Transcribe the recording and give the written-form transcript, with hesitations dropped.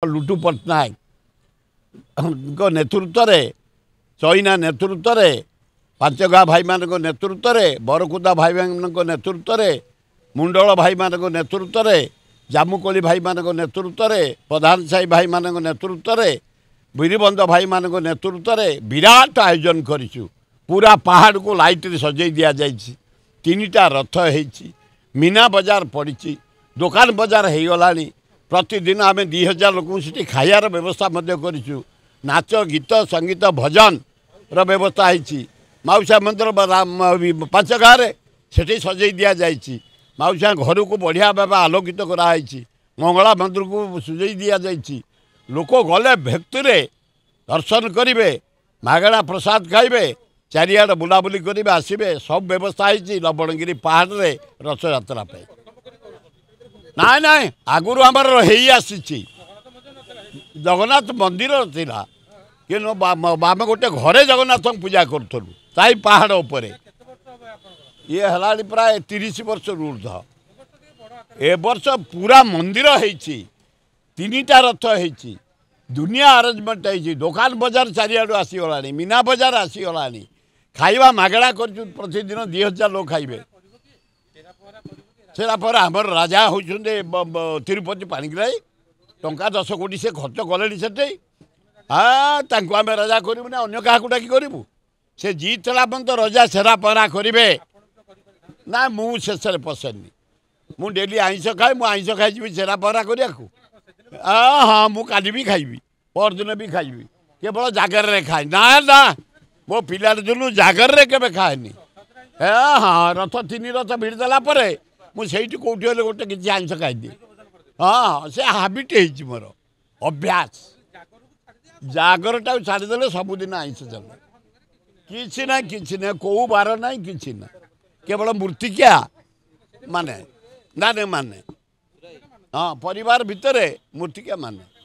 लुटू पट्टनायक नेतृत्व में चईना नेतृत्व में पांचगा भाई मान नेतृत्व में बरकुदा भाई मान नेतृत्व में मुंडल भाई मान नेतृत्व में जामुकोली भाई मान नेतृत्व में प्रधान साही भाई मान नेतृत्व में बीरबंद भाई मान नेतृत्व में विराट आयोजन करूँ। पूरा पहाड़ को लाइट सजई दि जाए। तीनटा रथ हो मीना बजार पड़ी दुकान बजार हो गला। प्रतिदिन आम 2000 लोक से खाइबार व्यवस्था करूँ। नाच गीत संगीत भजन व्यवस्था होती। माउसा मंदिर पांच गाँव से सजई दि जाए। माउसा घर को बढ़िया भाव आलोकित कराई। मंगला मंदिर को सुझे दि जाए। लोक गले भक्ति दर्शन करेंगे मागणा प्रसाद खाइबे चारिआड बुलाबुली करेंगे आसबे सब व्यवस्था होती। लवणगिरी पहाड़ रे रथ यात्रा पे नाई नाई आगुरी आमर आसी जगन्नाथ मंदिर थिला कि आम गोटे घरे जगन्नाथ पूजा करूँ ताई पहाड़ उपरे ये है प्राय 30 वर्ष ऊर्ध। ए वर्ष पूरा मंदिर होती। तीनटा रथ होती। दुनिया आरेंजमेंट होती। दुकान बजार चारिआड आसीगला। मीना बजार आसीगला। खाइबा मागणा कर प्रतिदिन 2000 लोग खाइबे। सेरापर आमर राजा होते तिरुपति पाणिग्राही टंका 10 कोटी से खर्च कले से हाँ आम राजा करूँ ना अन्य क्या डाकी करूँ। से जीतला पर्यंत रजा सेरा पहरा करेंगे ना मु शेष पशेनी। मु डेली आइंस खाए मु आइंस खाई सेरा पहरा करने को हाँ मु काली भी खाइबी परदिन भी खाइबी केवल जागर खाए ना ना मो पिला दिन जागर के खाएनी। हाँ रथ 3 रथ भिड़देला मुझे कौटी गोटे किसी आइंस खाईदिए। हाँ से हाबिट है मोर अभ्यास। जागरटा छाड़देले सबुदिन आइंस चले किसी ना कौ बार ना कि ना केवल मूर्तिका माने ना माने हाँ परिवार भितर मूर्तिका माने।